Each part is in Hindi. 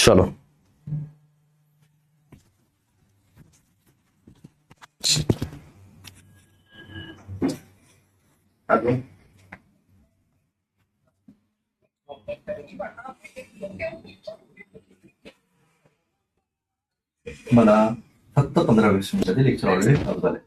चलो मला फक्त 15-20 मिनिटाचे लेक्चर ऑलरेडी चालू झाले.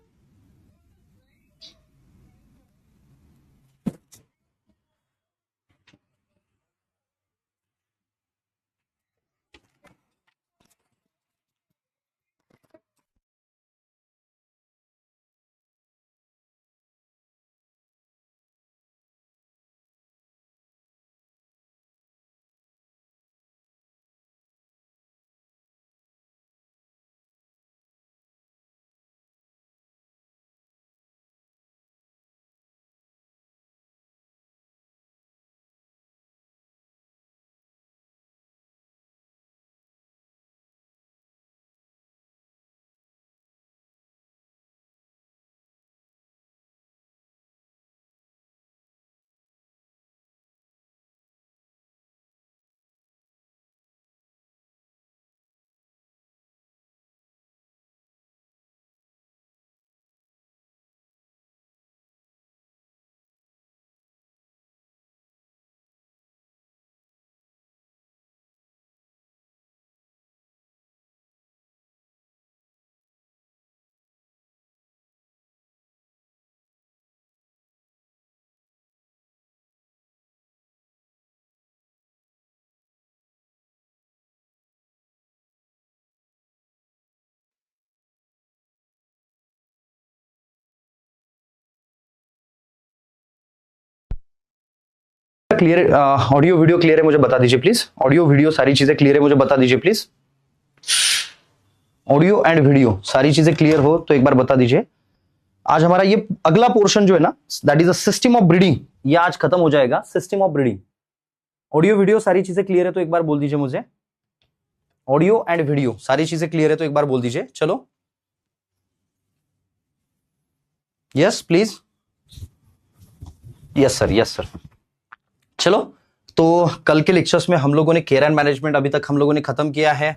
क्लियर, ऑडियो वीडियो क्लियर है मुझे बता दीजिए प्लीज. ऑडियो वीडियो सारी चीजें क्लियर है मुझे बता दीजिए प्लीज. ऑडियो एंड वीडियो सारी चीजें क्लियर हो तो एक बार बता दीजिए. आज हमारा ये अगला पोर्शन जो है ना, that is a system of breeding, ये आज खत्म हो जाएगा. System of breeding, audio video सारी चीजें क्लियर है तो एक बार बोल दीजिए मुझे. ऑडियो एंड वीडियो सारी चीजें क्लियर है तो एक बार बोल दीजिए. चलो yes please. Yes sir, yes sir. चलो तो कल के लेक्चर्स में हम लोगों ने केयर एंड मैनेजमेंट अभी तक हम लोगों ने खत्म किया है.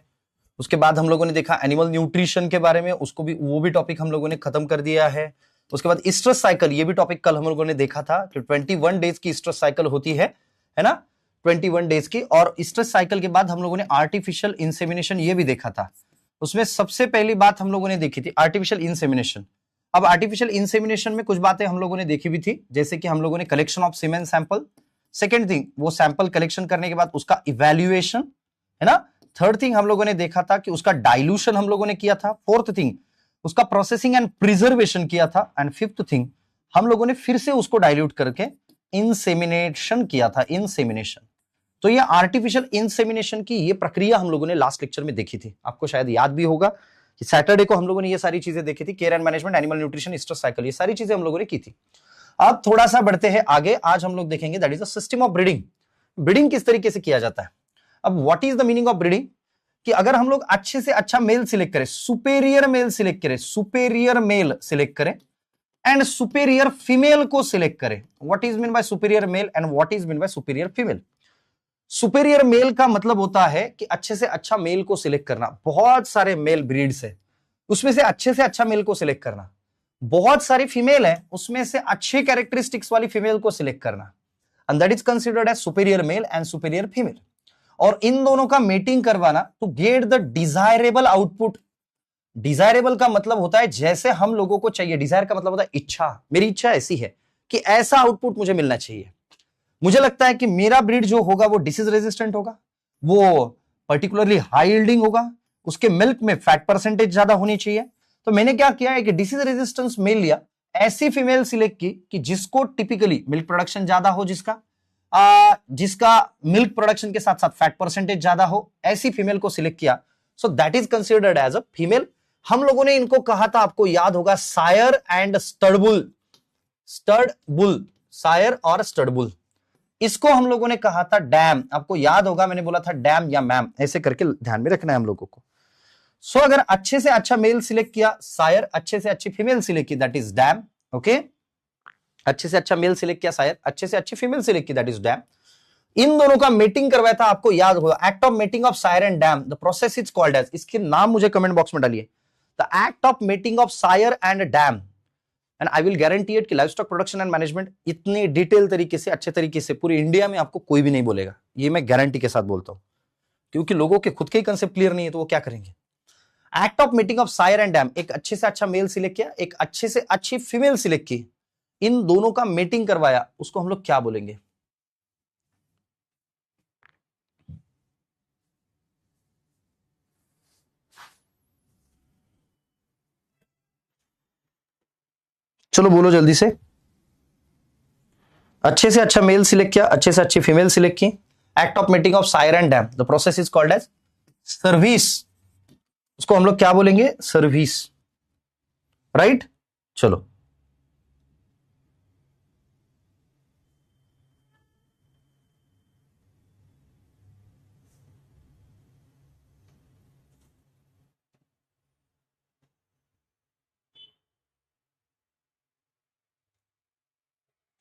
उसके बाद हम लोगों ने देखा एनिमल न्यूट्रिशन के बारे में, उसको भी वो भी टॉपिक हम लोगों ने खत्म कर दिया है. उसके बाद स्ट्रेस साइकिल, ये भी टॉपिक कल हम लोगों ने देखा था कि 21 डेज की स्ट्रेस साइकिल होती है ना, 21 डेज की. और स्ट्रेस साइकिल के बाद हम लोगों ने आर्टिफिशियल इंसेमिनेशन ये भी देखा था. उसमें सबसे पहली बात हम लोगों ने देखी थी आर्टिफिशियल इंसेमिनेशन. अब आर्टिफिशियल इंसेमिनेशन में कुछ बातें हम लोगों ने देखी भी थी, जैसे कि हम लोगों ने collection of semen sample. Second thing, वो सैंपल कलेक्शन करने के बाद उसका इवैल्यूएशन, है ना. थर्ड थिंग हम लोगों ने देखा था कि उसका डाइल्यूशन हम लोगों ने किया था. फोर्थ थिंग, उसका प्रोसेसिंग एंड प्रिजर्वेशन किया था. एंड फिफ्थ थिंग, हम लोगों ने फिर से उसको डाइल्यूट करके इंसेमिनेशन किया था. इंसेमिनेशन, तो ये आर्टिफिशियल इंसेमिनेशन की ये प्रक्रिया हम लोगों ने लास्ट लेक्चर में देखी थी. आपको शायद याद भी होगा कि सैटरडे को हम लोगों ने ये सारी चीजें देखी थी. Care and management, animal nutrition, stress cycle, ये सारी चीजें हम लोगों ने की थी. अब थोड़ा सा बढ़ते हैं आगे. आज हम लोग देखेंगे that is the system of breeding. Breeding किस तरीके से किया जाता है. अब what is the meaning of breeding, कि अगर हम लोग अच्छे से अच्छा मेल सिलेक्ट करें, सुपेरियर मेल सिलेक्ट करें, सुपेरियर मेल सिलेक्ट करें एंड सुपेरियर फीमेल को सिलेक्ट करें. What is mean by superior male and what is mean by superior female. Superior male का मतलब होता है कि अच्छे से अच्छा मेल को सिलेक्ट करना. बहुत सारे मेल ब्रीड्स है, उसमें से अच्छे से अच्छा मेल को सिलेक्ट करना. बहुत सारी फीमेल है, उसमें से अच्छे कैरेक्टरिस्टिक्स वाली फीमेल को सिलेक्ट करना. And that is considered as superior male and superior female. और इन दोनों का मेटिंग करवाना to get the desirable output. Desirable का मतलब होता है जैसे हम लोगों को चाहिए. डिजायर का मतलब होता है इच्छा. मेरी इच्छा ऐसी है कि ऐसा आउटपुट मुझे मिलना चाहिए. मुझे लगता है कि मेरा ब्रीड जो होगा वो डिसीज रेजिस्टेंट होगा, वो पर्टिकुलरली हाई यील्डिंग होगा, उसके मिल्क में फैट परसेंटेज ज्यादा होनी चाहिए. तो मैंने क्या किया है कि डिसीज रेजिस्टेंस मेल लिया, ऐसी फीमेल सिलेक्ट की कि जिसको टिपिकली मिल्क प्रोडक्शन ज्यादा हो, जिसका मिल्क प्रोडक्शन के साथ साथ फैट परसेंटेज ज्यादा हो, ऐसी फीमेल को सिलेक्ट किया. So that is considered as a female. हम लोगों ने इनको कहा था, आपको याद होगा, sire and stud bull. Stud bull, sire और स्टडबुल, इसको हम लोगों ने कहा था डैम. आपको याद होगा मैंने बोला था डैम या मैम, ऐसे करके ध्यान में रखना है हम लोगों को. सो अगर अच्छे से अच्छा मेल सिलेक्ट किया सायर, अच्छे से अच्छी फीमेल सिलेक्ट की दैट इज डैम. ओके, अच्छे से अच्छा मेल सिलेक्ट किया सायर, अच्छे से अच्छी फीमेल सिलेक्ट की दैट इज डैम. इन दोनों का मेटिंग करवाया था, आपको याद होगा, act of mating of sire and dam, the process is called as, इसके नाम मुझे कमेंट बॉक्स में डालिए, the act of mating of sire and dam. And I will guarantee it कि livestock production and management इतनी डिटेल तरीके से, अच्छे तरीके से पूरी इंडिया में आपको कोई भी नहीं बोलेगा, ये मैं गारंटी के साथ बोलता हूं, क्योंकि लोगों के खुद के ही कंसेप्ट क्लियर नहीं है तो वो क्या करेंगे। Act of meeting of sire and dam, एक अच्छे से अच्छा मेल सिलेक्ट किया, एक अच्छे से अच्छी फीमेल सिलेक्ट की, इन दोनों का मीटिंग करवाया, उसको हम लोग क्या बोलेंगे। चलो बोलो जल्दी से। अच्छे से अच्छा मेल सिलेक्ट किया, अच्छे से अच्छी फीमेल सिलेक्ट की, act of meeting of sire and dam, the process is called as service, उसको हम लोग क्या बोलेंगे, सर्विस, राइट। चलो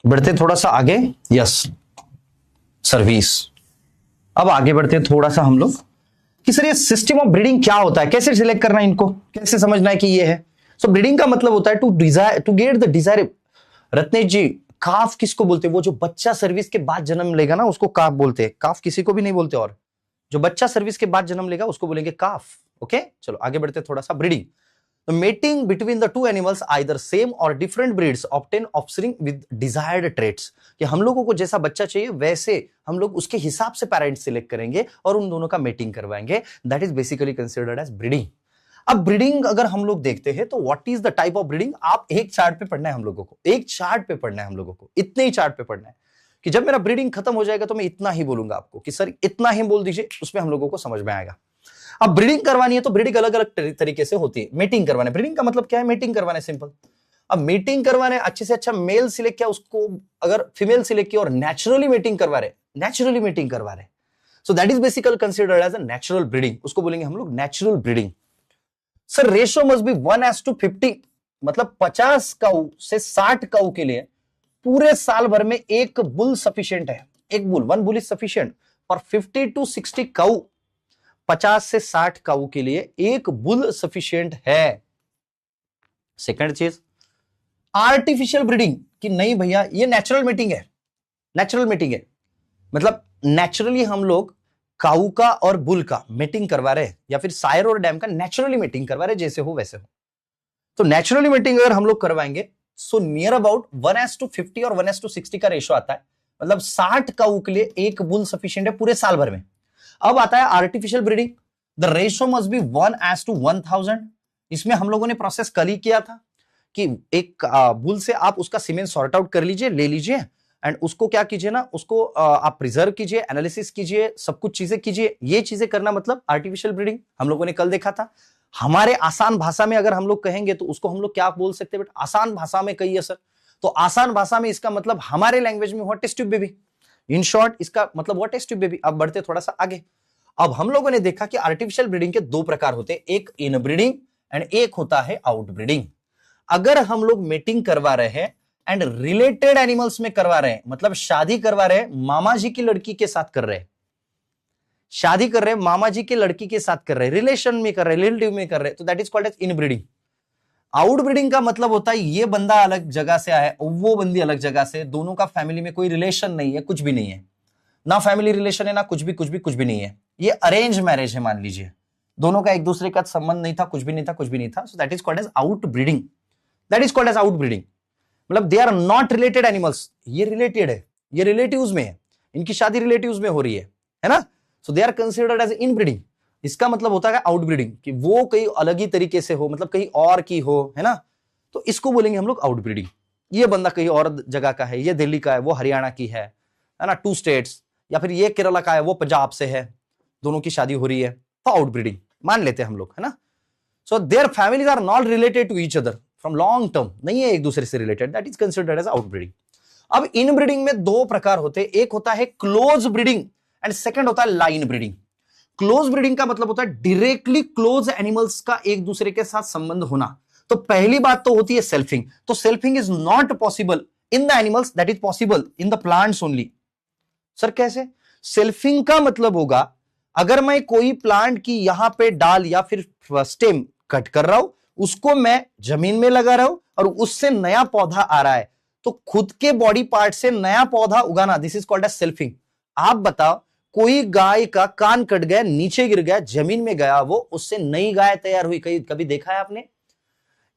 बढ़ते थोड़ा सा आगे, यस सर्विस। अब आगे बढ़ते हैं थोड़ा सा हम लोग कि सर ये सिस्टम ऑफ ब्रीडिंग क्या होता है, कैसे सिलेक्ट करना है इनको, कैसे समझना है कि ये है। सो ब्रीडिंग का मतलब होता है to desire, to get the desire. Ratnesh ji, calf किसको बोलते हैं, वो जो बच्चा सर्विस के बाद जन्म लेगा ना उसको काफ बोलते हैं, काफ किसी को भी नहीं बोलते, और जो बच्चा सर्विस के बाद जन्म लेगा उसको बोलेंगे काफ। ओके चलो आगे बढ़ते थोड़ा सा। Breeding, the mating between the two animals either same or different breeds obtain offspring with desired traits, कि हम लोगों को जैसा बच्चा चाहिए वैसे हम लोग उसके हिसाब से पेरेंट्स सिलेक्ट करेंगे और उन दोनों का मेटिंग करवाएंगे, that is basically considered as breeding. अब ब्रीडिंग अगर हम लोग देखते हैं तो what is the type of breeding, आप एक चार्ट पे पढ़ना है हम लोगों को, एक चार्ट पे पढ़ना है हम लोगों को, इतने ही चार्ट पे पढ़ना है कि जब मेरा ब्रीडिंग खत्म हो जाएगा तो मैं इतना ही बोलूंगा आपको कि सर इतना ही बोल दीजिए, उसमें हम लोगों को समझ में आएगा। अब ब्रीडिंग करवानी है तो ब्रीडिंग अलग अलग तरीके से होती है। मीटिंग करवाने, ब्रीडिंग का मतलब क्या है, मीटिंग करवाने, सिंपल। अब मीटिंग करवाने, अच्छे से अच्छा मेल सिलेक्ट किया, उसको अगर फीमेल सिलेक्ट किया और नेचुरली मीटिंग करवा रहे, नेचुरली मीटिंग करवा रहे, so that is basically considered as a natural breeding, उसको बोलेंगे हम लोग natural breeding. Sir ratio must be 1:50, मतलब 50 काऊ से 60 काऊ के लिए पूरे साल भर में एक बुल सफिशिएंट है, एक bull, one bull is sufficient और 50 to 60 काऊ, 50 से 60 काऊ के लिए एक बुल सफिशिएंट है। सेकंड चीज आर्टिफिशियल ब्रीडिंग, कि नहीं भैया ये नेचुरल मीटिंग है, नेचुरल मीटिंग है, मतलब नेचुरली हम लोग काऊ का और बुल का मीटिंग करवा रहे हैं, या फिर सायर और डैम का नेचुरली मीटिंग करवा रहे, जैसे हो वैसे हो। तो नेचुरली मीटिंग अगर हम लोग करवाएंगे सो नियर अबाउट 1:50 और 1:60 का रेशो आता है, मतलब 60 काऊ के लिए एक बुल सफिशिएंट है पूरे साल भर में। अब आता है artificial breeding, the ratio must be 1:1000। इसमें हम लोगों ने प्रोसेस कल ही किया था कि एक बुल से आप उसका सीमेन सॉर्ट आउट कर लीजिए, ले लीजिए, एंड उसको क्या कीजिए ना, उसको आप प्रिजर्व कीजिए, एनालिसिस कीजिए, सब कुछ चीजें कीजिए। ये चीजें करना मतलब आर्टिफिशियल ब्रीडिंग, हम लोगों ने कल देखा था। हमारे आसान भाषा में अगर हम लोग कहेंगे तो उसको हम लोग क्या बोल सकते हैं बेटा, आसान भाषा में कहिए सर, तो आसान भाषा में इसका मतलब हमारे लैंग्वेज में what test tube baby, in short इसका मतलब व्हाट टेस्ट ट्यूब बेबी। अब बढ़ते थोड़ा सा आगे। अब हम लोगों ने देखा कि आर्टिफिशियल ब्रीडिंग के दो प्रकार होते हैं, एक इन ब्रीडिंग एंड एक होता है आउट ब्रीडिंग। अगर हम लोग मीटिंग करवा रहे हैं एंड रिलेटेड एनिमल्स में करवा रहे हैं, मतलब शादी करवा रहे हैं, मामा जी की लड़की के साथ कर रहे हैं, शादी कर रहे हैं मामा जी के लड़की के साथ कर रहे हैं, रिलेशन में कर रहे हैं, रिलेटिव में कर रहे हैं, तो that is called as inbreeding. Outbreeding का मतलब होता है ये बंदा अलग जगह से आया है, वो बंदी अलग जगह से, दोनों का फैमिली में कोई रिलेशन नहीं है, कुछ भी नहीं है, ना फैमिली रिलेशन है ना कुछ भी नहीं है, ये अरेंज मैरिज है, मान लीजिए दोनों का एक दूसरे का संबंध नहीं था, कुछ भी नहीं था, so that is called as out breeding, that is called as out breeding. मतलब they are not related animals, ये रिलेटेड है, ये रिलेटिव्स में है, इनकी शादी रिलेटिव्स में हो रही है ना, so they are considered as inbreeding. इसका मतलब होता है आउट ब्रीडिंग, कि वो कहीं अलग ही तरीके से हो, मतलब कहीं और की हो, है ना, तो इसको बोलेंगे हम लोग आउट ब्रीडिंग। ये बंदा कहीं और जगह का है, ये दिल्ली का है, वो हरियाणा की है ना, 2 स्टेट्स, या फिर ये केरला का है, वो पंजाब से है, दोनों की शादी हो रही है, तो आउट ब्रीडिंग मान लेते हैं हम लोग, है ना। So their families are not related to each other from long term, नहीं है एक दूसरे से related, that is considered as out breeding. अब इन ब्रीडिंग में दो प्रकार होते हैं, एक होता है क्लोज ब्रीडिंग एंड सेकंड होता है लाइन ब्रीडिंग। क्लोज ब्रीडिंग का मतलब होता है डायरेक्टली क्लोज एनिमल्स का एक दूसरे के साथ संबंध होना। तो पहली बात तो होती है सेल्फिंग, तो selfing is not possible in the animals, that is possible in the plants only. Sir कैसे? सेल्फिंग का मतलब होगा अगर मैं कोई प्लांट की यहां पे डाल या फिर स्टेम कट कर रहा हूं, उसको मैं जमीन में लगा रहा हूं और उससे नया पौधा आ रहा है, तो खुद के बॉडी पार्ट से नया पौधा उगाना, this is called as selfing. आप बताओ, कोई गाय का कान कट गया, नीचे गिर गया, जमीन में गया, वो उससे नई गाय तैयार हुई, कभी देखा है आपने?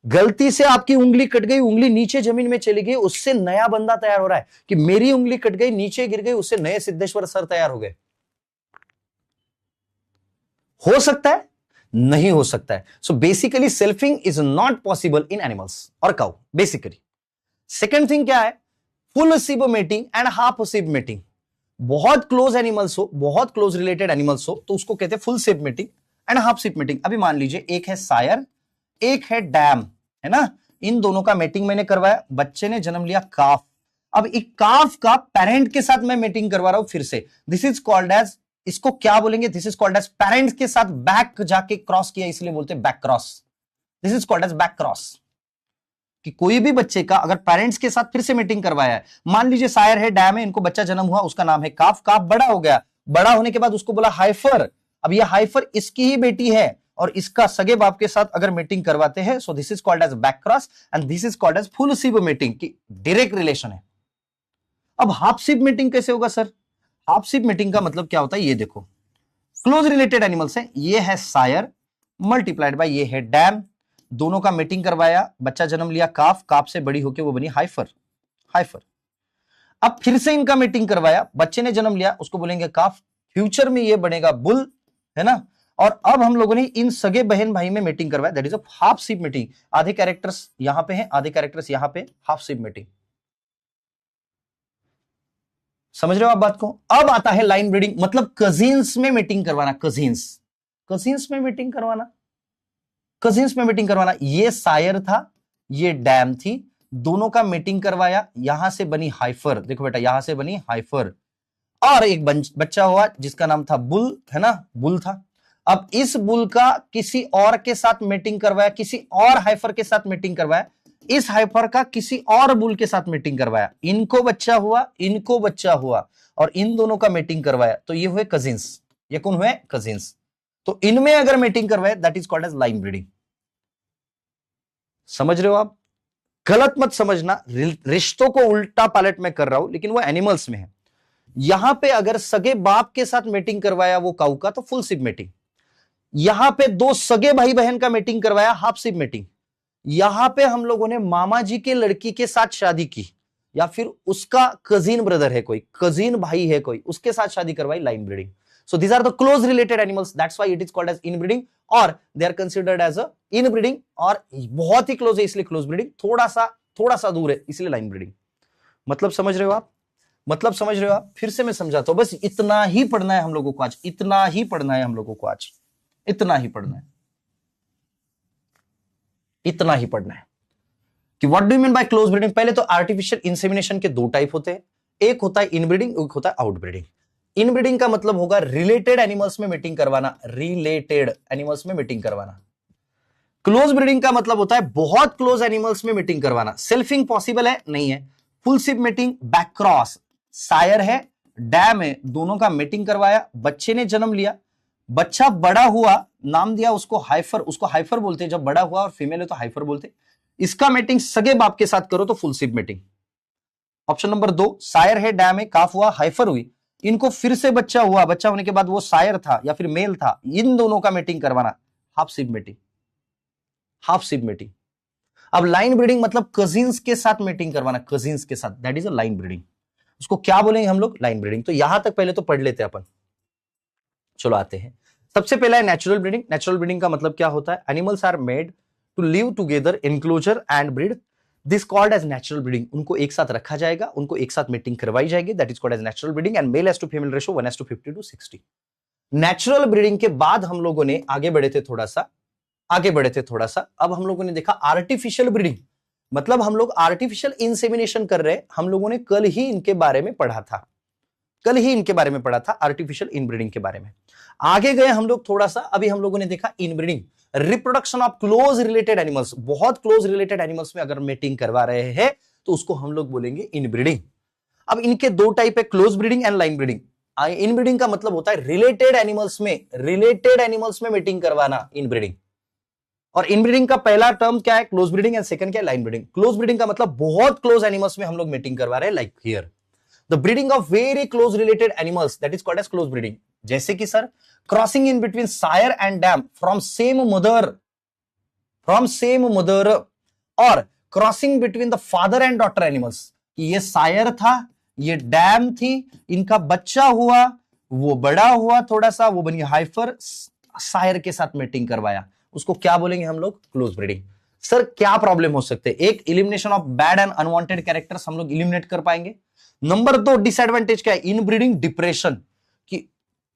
गलती से आपकी उंगली कट गई, उंगली नीचे जमीन में चली गई, उससे नया बंदा तैयार हो रहा है कि मेरी उंगली कट गई, नीचे गिर गई, उससे नए सिद्धेश्वर सर तैयार हो गए। हो सकता है? नहीं हो सकता है। So basically selfing is not possible in animals और काउ बेसिकली। सेकेंड थिंग क्या है? फुल सिब मेटिंग एंड हाफ सिब मेटिंग। बहुत क्लोज एनिमल्स हो, बहुत क्लोज रिलेटेड एनिमल्स हो, तो उसको कहते हैं फुल सिब मेटिंग एंड हाफ सिब मेटिंग। अभी मान लीजिए एक है सायर, एक है डैम, है ना? इन दोनों का मेटिंग मैंने करवाया, बच्चे ने जन्म लिया काफ। अब एक काफ का पेरेंट के साथ मैं मेटिंग करवा रहा हूं फिर से, दिस इज कॉल्ड एज, इसको क्या बोलेंगे? This is called as parents के साथ बैक जाके क्रॉस किया, इसलिए बोलते हैं back cross. This is called as back cross. कि कोई भी बच्चे का अगर पेरेंट्स के साथ फिर से मीटिंग करवाया है, मान लीजिए सायर है, डैम है, इनको बच्चा जन्म हुआ, उसका नाम है काफ, काफ बड़ा हो गया, बड़ा होने के बाद उसको बोला हाइफर। अब ये हाइफर इसकी ही बेटी है और इसका सगे बाप के साथ अगर मीटिंग करवाते हैं, so this is called as back cross and this is called as full sib meeting की डायरेक्ट रिलेशन है। अब हाफ सिब मीटिंग कैसे होगा सर? हाफ सिब मीटिंग का मतलब क्या होता है? ये देखो, क्लोज रिलेटेड एनिमल्स है, ये है सायर मल्टीप्लाइड बाय ये है डैम, दोनों का मीटिंग करवाया, बच्चा जन्म लिया काफ, काफ से बड़ी होके वो बनी हाइफर, हाइफर। अब फिर से इनका मीटिंग करवाया, बच्चे ने जन्म लिया, उसको बोलेंगे काफ, फ्यूचर में ये बनेगा बुल, है ना? और अब हम लोगों ने इन सगे बहन भाई में मीटिंग करवाया, दैट इज अ हाफ सिब मीटिंग। आधे कैरेक्टर्स यहां पे हैं, आधे कैरेक्टर्स यहां पे, हाफ सिब मीटिंग। समझ रहे हो आप बात को? अब आता है लाइन ब्रीडिंग, मतलब कजिन्स में मीटिंग करवाना, कजिन्स, कजिन्स में मीटिंग करवाना, कजिन्स में मीटिंग करवाना। ये सायर था, ये डैम थी, दोनों का मीटिंग करवाया, यहां से बनी हाइफर, देखो बेटा यहां से बनी हाइफर, और एक बच्चा हुआ जिसका नाम था बुल, है ना? बुल था। अब इस बुल का किसी और के साथ मीटिंग करवाया, किसी और हाइफर के साथ मीटिंग करवाया, इस हाइफर का किसी और बुल के साथ मीटिंग करवाया, इनको बच्चा हुआ, इनको बच्चा हुआ, और इन दोनों का मीटिंग करवाया, तो ये हुए कजिन्स। ये कौन हुए? कजिन्स। तो इनमें अगर मीटिंग करवाए, that is called as line breeding. समझ रहे हो आप? गलत मत समझना, रिश्तों को उल्टा पालट में कर रहा हूं, लेकिन वो एनिमल्स में है। यहां पे अगर सगे बाप के साथ मीटिंग करवाया वो काऊ का, तो फुल सिब मीटिंग। यहां पे दो सगे भाई बहन का मीटिंग करवाया, हाफ सिब मीटिंग। यहां पे हम लोगों ने मामा जी के लड़की के साथ शादी की, या फिर उसका कजिन ब्रदर है कोई, कजिन भाई है कोई, उसके साथ शादी करवाई, line breeding. So these are the close related animals, that's why it is called as inbreeding, और they are considered as a inbreeding, और बहुत ही क्लोज है इसलिए क्लोज ब्रीडिंग, थोड़ा सा दूर है इसलिए लाइन ब्रीडिंग। मतलब समझ रहे हो आप? मतलब समझ रहे हो आप? फिर से मैं समझाता हूं, बस इतना ही पढ़ना है हम लोगों को आज, इतना ही पढ़ना है हम लोगों को आज, इतना ही पढ़ना है, इतना ही पढ़ना है कि what do you mean by close breeding. पहले तो आर्टिफिशियल इंसेमिनेशन के दो टाइप होते हैं, एक होता है इनब्रीडिंग, एक होता है आउटब्रीडिंग। इनब्रीडिंग का मतलब होगा रिलेटेड एनिमल्स में मीटिंग करवाना, रिलेटेड एनिमल्स में मीटिंग करवाना। क्लोज ब्रीडिंग का मतलब होता है बहुत क्लोज एनिमल्स में मीटिंग करवाना। सेल्फिंग पॉसिबल है? नहीं है। Full sib meeting, back cross, Sair है, डैम है, दोनों का मीटिंग करवाया, बच्चे ने जन्म लिया, बच्चा बड़ा हुआ, नाम दिया उसको हाइफर, उसको हाइफर बोलते हैं जब बड़ा हुआ, और फीमेल है तो हाइफर बोलते। इसका मीटिंग सगे बाप के साथ करो तो full sib meeting. Option number 2, Sair है, डैम है, काफ हुआ, हाइफर हुई, इनको फिर से बच्चा हुआ, बच्चा होने के बाद वो सायर था या फिर मेल था, इन दोनों का मीटिंग करवाना, हाफ सिब मीटिंग, हाफ सिब मीटिंग। अब लाइन ब्रीडिंग मतलब कजिन्स के साथ मीटिंग करवाना, कजिन्स के साथ, that is a line breeding. उसको क्या बोलेंगे हम लोग? Line breeding. तो यहां तक पहले तो पढ़ लेते हैं अपन। चलो आते हैं, सबसे पहला है नेचुरल ब्रीडिंग। नेचुरल ब्रीडिंग का मतलब क्या होता है? Animals are made to live together, enclosure and breed, this called as natural breeding. उनको एक साथ रखा जाएगा, उनको एक साथ मीटिंग करवाई जाएगी, that is called as natural breeding, and male as to female ratio 1:50 to 60। Natural breeding के बाद हम लोगों ने आगे बढ़े थे थोड़ा सा, अब हम लोगों ने देखा आर्टिफिशियल ब्रीडिंग, मतलब हम लोग आर्टिफिशियल इंसेमिनेशन कर रहे हैं। हम लोगों ने कल ही इनके बारे में पढ़ा था, आर्टिफिशियल इनब्रीडिंग के बारे में। आगे गए हम लोग थोड़ा सा, अभी हम लोगों ने देखा inbreeding, reproduction of close related animals. बहुत क्लोज रिलेटेड एनिमल्स में अगर मीटिंग करवा रहे हैं तो उसको हम लोग बोलेंगे इनब्रीडिंग। अब इनके दो टाइप है, close breeding and line breeding. Inbreeding का मतलब होता है रिलेटेड एनिमल्स में मीटिंग करवाना, इनब्रीडिंग। और इनब्रीडिंग का पहला टर्म क्या है? क्लोज ब्रीडिंग, एंड सेकंड क्या है? Line breeding. क्लोज ब्रीडिंग का मतलब बहुत क्लोज एनिमल्स में हम लोग मीटिंग करवा रहे हैं, like here the breeding of very close related animals, that is called as close breeding. जैसे कि sir crossing in between sire and dam from same mother, और crossing between the father and daughter animals, कि ये सायर था, ये डैम थी, इनका बच्चा हुआ, वो बड़ा हुआ थोड़ा सा, वो बनी हाइफर, सायर के साथ मीटिंग करवाया, उसको क्या बोलेंगे हम लोग? Close breeding. सर क्या प्रॉब्लम हो सकते हैं? एक, elimination of bad and unwanted characters हम लोग इलिमिनेट कर पाएंगे। नंबर 2, डिसएडवांटेज क्या है? इनब्रीडिंग डिप्रेशन, कि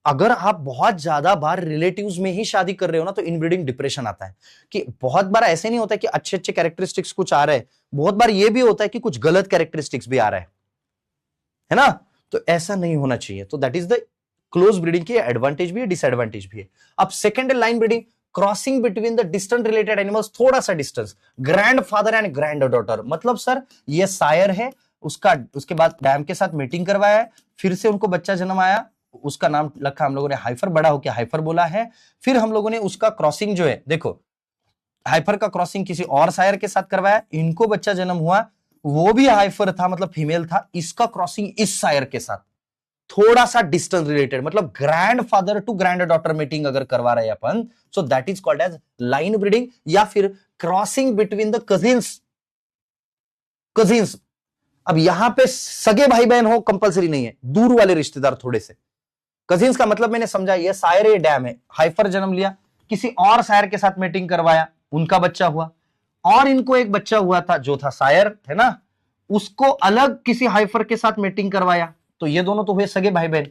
अगर आप बहुत ज्यादा बार रिलेटिव्स में ही शादी कर रहे हो ना, तो इनब्रीडिंग डिप्रेशन आता है। कि बहुत बार ऐसे नहीं होता कि अच्छे अच्छे कैरेक्टरिस्टिक्स कुछ आ रहे हैं, बहुत बार ये भी होता है कि कुछ गलत कैरेक्टरिस्टिक्स भी आ रहा है ना? तो ऐसा नहीं होना चाहिए। तो that is the close breeding की एडवांटेज भी है, डिसएडवांटेज भी है। अब सेकंड है line breeding, crossing between the distant related animals, थोड़ा सा distance, grand father and grand daughter. मतलब सर ये सायर है, उसके बाद डैम के साथ मीटिंग करवाया है, फिर से उनको बच्चा जन्म आया, उसका नाम रखा हम लोगों ने हाइफर, बड़ा होकर हाइफर बोला है। फिर हम लोगों ने उसका क्रॉसिंग जो है, देखो हाइफर का क्रॉसिंग किसी और सायर के साथ करवाया, इनको बच्चा जन्म हुआ, वो भी हाइफर था, मतलब फीमेल था, इसका क्रॉसिंग इस सायर के साथ, थोड़ा सा डिस्टेंस रिलेटेड, मतलब grandfather to granddaughter mating अगर करवा रहे हैं अपन, so that is called as line breeding, या फिर क्रॉसिंग बिटवीन द कजिन्स। अब यहां पे सगे भाई बहन हो कंपलसरी नहीं है, दूर वाले रिश्तेदार थोड़े से। कजिन्स का मतलब मैंने समझा, ये सायर ये डैम है, हाइफर जन्म लिया, किसी और सायर के साथ मीटिंग करवाया, उनका बच्चा हुआ, और इनको एक बच्चा हुआ था जो था सायर, है ना, उसको अलग किसी हाइफर के साथ मीटिंग करवाया, तो ये दोनों तो हुए सगे भाई बहन।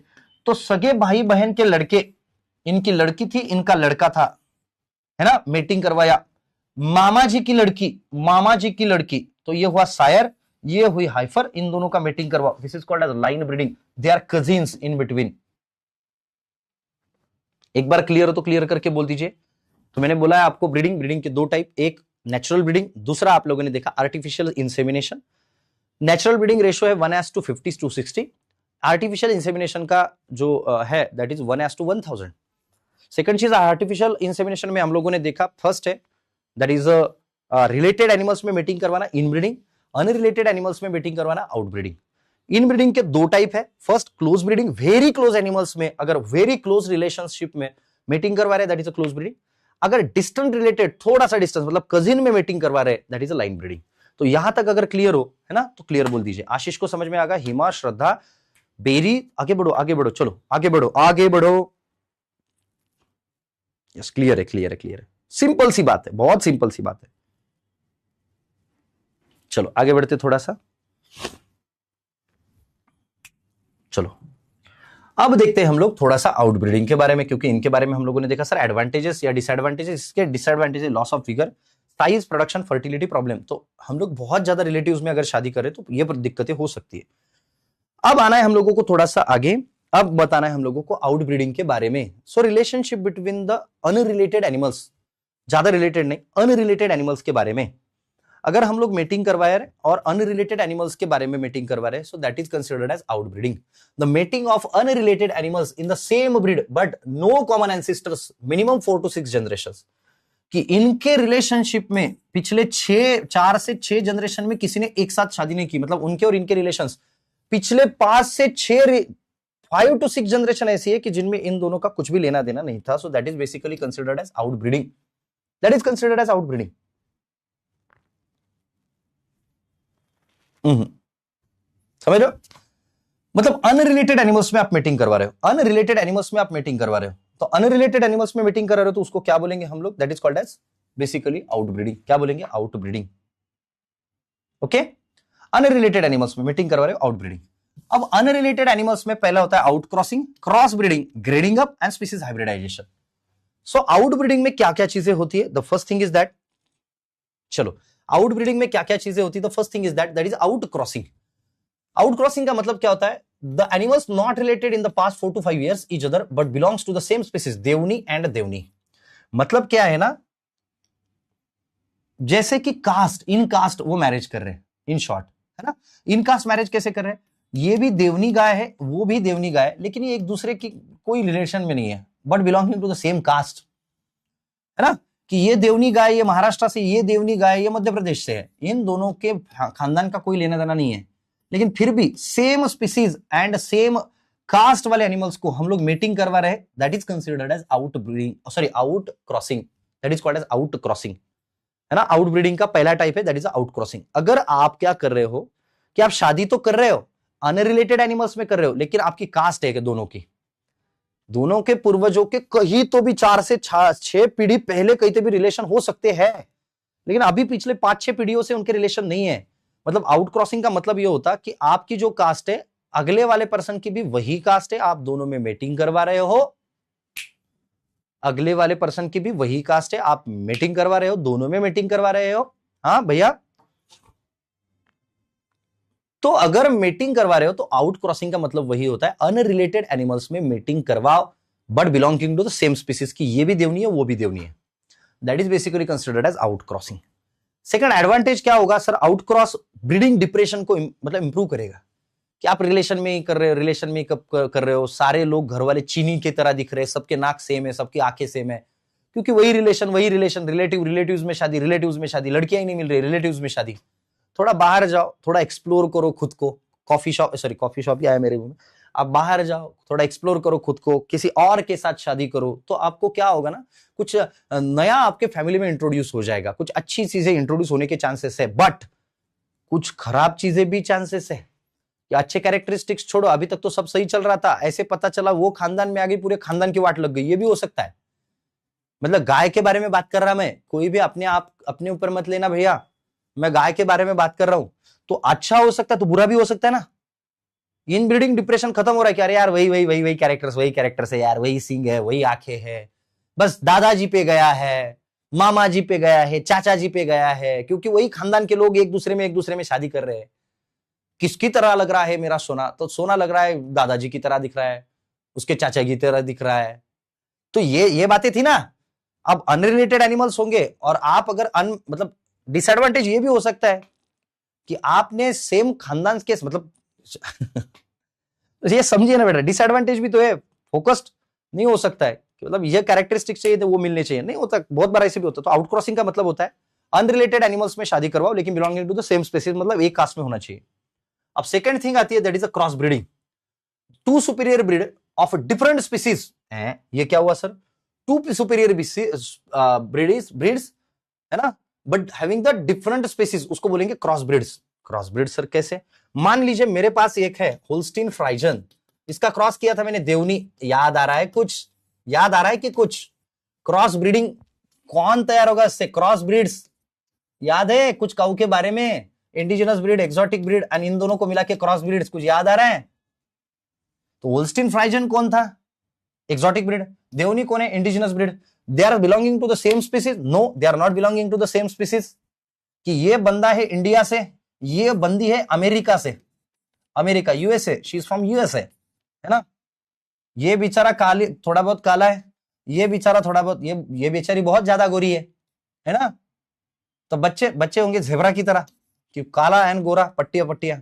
तो सगे भाई बहन के लड़के, इनकी लड़की थी, इनका लड़का था, है ना, मीटिंग करवाया, मामा जी की लड़की, तो ये हुआ सायर, ये हुई हाइफर, इन दोनों का मीटिंग करवाओ, this is called as line breeding, they are cousins in between. एक बार क्लियर हो तो क्लियर करके बोल दीजिए। तो मैंने बोला है आपको ब्रीडिंग के दो टाइप, एक नेचुरल ब्रीडिंग, दूसरा आप लोगों ने देखा artificial insemination. Natural breeding ratio है 1:50:60। आर्टिफिशियल इंसेमिनेशन का जो है दैट इज 1:1000। सेकंड चीज आर्टिफिशियल इंसेमिनेशन में हम लोगों ने देखा, फर्स्ट है दैट इज रिलेटेड एनिमल्स में मीटिंग करवाना, इनब्रीडिंग, अनरिलेटेड एनिमल्स में मीटिंग करवाना, आउटब्रीडिंग। इनब्रीडिंग के दो टाइप है, first close breeding, very close animals में अगर वेरी क्लोज रिलेशनशिप में मीटिंग करवा रहे that is a close breeding. अगर डिस्टेंट रिलेटेड, थोड़ा सा डिस्टेंस, मतलब कजिन में मीटिंग करवा रहे that is a line breeding. तो यहां तक अगर क्लियर हो, है ना, तो क्लियर बोल दीजिए। आशीष को समझ में आ गया, हिमा, श्रद्धा, बेरी, आगे बढ़ो, चलो आगे बढ़ो। यस, क्लियर है। सिंपल सी बात है, बहुत सिंपल सी बात है। चलो आगे बढ़ते थोड़ा सा। चलो अब देखते हैं हम लोग थोड़ा सा आउटब्रीडिंग के बारे में, क्योंकि इनके बारे में हम लोगों ने देखा सर एडवांटेजेस या डिसएडवांटेजेस। इसके disadvantages loss of figure, size, production, fertility problem. तो हम लोग बहुत ज्यादा रिलेटिव्स में अगर शादी करें तो ये दिक्कतें हो सकती है। अब आना है हम लोगों को थोड़ा सा आगे, अब बताना है हम लोगों को आउटब्रीडिंग के बारे में। So relationship between the unrelated animals, ज्यादा रिलेटेड नहीं, अनरिलेटेड एनिमल्स के बारे में अगर हम लोग मीटिंग करवा रहे और अनरिलेटेड एनिमल्स के बारे में मीटिंग करवा रहे, so that is considered as outbreeding. The meeting of unrelated animals in the same breed but no common ancestors, minimum 4 to 6 generations, कि इनके रिलेशनशिप में पिछले 4 से 6 जनरेशन में किसी ने एक साथ शादी नहीं की, मतलब उनके और इनके रिलेशंस पिछले 5 से 6 जनरेशन ऐसी है कि जिनमें इन दोनों का कुछ भी लेना देना नहीं था। So that is basically considered as outbreeding, that is considered as outbreeding. समझ लो, मतलब अनरिलेटेड एनिमल्स में आप मीटिंग करवा रहे हो, अनरिलेटेड एनिमल्स में आप मीटिंग करवा रहे हो, तो अनरिलेटेड एनिमल्स में मीटिंग करा रहे हो तो उसको क्या बोलेंगे हम लोग? That is called as basically outbreeding. क्या बोलेंगे? आउटब्रीडिंग। ओके, अनरिलेटेड एनिमल्स में मीटिंग करवा रहे हो, आउटब्रीडिंग। अब अनरिलेटेड एनिमल्स में पहला होता है out crossing, cross breeding, grading up and species hybridization. So outbreeding में क्या क्या चीजें होती है? The first thing is that, चलो आउटब्रीडिंग में क्या क्या चीजें होती है? The first thing is that is out crossing. Out crossing का मतलब क्या होता है? The animals not related in the past 4 to 5 years each other but belongs to the same species, Deoni and Deoni. मतलब क्या है ना, जैसे कि कास्ट, इन कास्ट वो मैरिज कर रहे हैं, इन शॉर्ट, है ना। इन कास्ट मैरिज कैसे कर रहे हैं? ये भी देवनी गाय है, वो भी देवनी गाय है, लेकिन ये एक दूसरे की कोई रिलेशन में नहीं है, but belonging to the same caste, है ना, कि ये देवनी गाय ये महाराष्ट्र से, ये देवनी गाय ये मध्य प्रदेश से है, इन दोनों के खानदान का कोई लेना देना नहीं है, लेकिन फिर भी same species and same caste वाले एनिमल्स को हम लोग मेटिंग करवा रहे हैं, that is considered as out breeding, sorry out crossing, that is called as out crossing, है ना। आउट ब्रीडिंग का पहला टाइप है दैट इज आउट क्रॉसिंग। अगर आप क्या कर रहे हो कि आप शादी तो कर रहे हो अनरिलेटेड एनिमल्स में कर रहे हो, लेकिन आपकी कास्ट है कि दोनों के पूर्वजों के कहीं तो भी 4 से 6 पीढ़ी पहले कहीं तो भी रिलेशन हो सकते हैं, लेकिन अभी पिछले 5-6 पीढ़ियों से उनके रिलेशन नहीं है। मतलब आउट क्रॉसिंग का मतलब यह होता कि आपकी जो कास्ट है अगले वाले पर्सन की भी वही कास्ट है, आप दोनों में मेटिंग करवा रहे हो, अगले वाले पर्सन की भी वही कास्ट है, आप मेटिंग करवा रहे हो, दोनों में मेटिंग करवा रहे हो। हाँ भैया, तो अगर मेटिंग करवा रहे हो तो आउट क्रॉसिंग का मतलब वही होता है अनरिलेटेड एनिमल्स में मेटिंग करवाओ but belonging to the same species की, ये भी देवनी है वो भी देवनी है, that is basically considered as out crossing. Second advantage क्या होगा sir, out cross breeding depression को मतलब इंप्रूव करेगा कि आप रिलेशन में ही कर रहे हो, रिलेशन में कब कर रहे हो, सारे लोग घर वाले चीनी की तरह दिख रहे हैं, सबके नाक सेम है, सबकी आंखें सेम है, क्योंकि वही रिलेशन रिलेटिव्स में शादी, लड़कियां ही नहीं मिल रही, रिलेटिव्स में शादी। थोड़ा बाहर जाओ, थोड़ा एक्सप्लोर करो खुद को, कॉफी शॉप ही आया मेरे मुंह में, आप बाहर जाओ, थोड़ा एक्सप्लोर करो खुद को, किसी और के साथ शादी करो, तो आपको क्या होगा ना, कुछ नया आपके फैमिली में इंट्रोड्यूस हो जाएगा, कुछ अच्छी चीजें इंट्रोड्यूस होने के चांसेस है, बट कुछ खराब चीजें भी चांसेस है। या अच्छे कैरेक्टरिस्टिक्स छोड़ो, अभी तक तो सब सही चल रहा था, ऐसे पता चला वो खानदान में आ गई, पूरे खानदान की वाट लग गई, ये भी हो सकता है। मतलब गाय के बारे में बात कर रहा मैं, कोई भी अपने ऊपर मत लेना भैया, मैं गाय के बारे में बात कर रहा हूं, तो अच्छा हो सकता है तो बुरा भी हो सकता है ना। इनब्रीडिंग डिप्रेशन खत्म हो रहा है कि अरे यार वही कैरेक्टर्स है यार, वही सींग है, वही आंखें है, बस दादाजी पे गया है, मामा जी पे गया है, चाचा जी पे गया है, क्योंकि वही खानदान के लोग एक दूसरे में शादी कर रहे हैं। किसकी तरह लग रहा है मेरा सोना, तो सोना लग रहा है दादाजी की तरह दिख रहा है, उसके चाचा की तरह दिख रहा है, तो ये बातें थी ना। अब अनरिलेटेड एनिमल्स होंगे और आप अगर मतलब डिसएडवांटेज ये भी हो सकता है कि आपने सेम खानदान के मतलब ये समझिए ना बेटा, डिसएडवांटेज भी तो है, फोकस्ड नहीं हो सकता है कि मतलब ये कैरेक्टरिस्टिक्स चाहिए तो वो मिलने चाहिए, नहीं होता, बहुत बार ऐसे भी होता है। तो आउट क्रॉसिंग का मतलब होता है अनरिलेटेड एनिमल्स में शादी करवाओ लेकिन belonging to the same species, मतलब एक कास्ट में होना चाहिए। अब सेकंड थिंग आती है that is a cross breeding, two superior breed of different species. ये क्या हुआ सर, टू सुपीरियर ब्रीड्स, है ना, but having the different species, उसको बोलेंगे cross breeds. Cross breed sir कैसे, मान लीजिए मेरे पास एक है होल्स्टीन फ्राइजन, इसका क्रॉस किया था मैंने देवनी, याद आ रहा है कि कुछ क्रॉस ब्रीडिंग कौन तैयार होगा इससे, क्रॉस ब्रीड्स याद है कुछ काऊ के बारे में, indigenous breed, exotic breed, and in दोनों को मिला के क्रॉस ब्रीड्स, कुछ याद आ रहा है। तो होल्स्टीन फ्राइजन कौन था, एक्सोटिक ब्रीड, देवनी कौन है, indigenous breed. They are belonging to the same species, no they are not belonging to the same species, कि ये बंदा है इंडिया से, ये बंदी है अमेरिका से, America USA, she is from USA, है ना, ये बेचारा काली थोड़ा बहुत काला है, ये बेचारा थोड़ा बहुत, ये बेचारी बहुत ज्यादा गोरी है ना, तो बच्चे होंगे जेब्रा की तरह कि काला एंड गोरा, पट्टियां।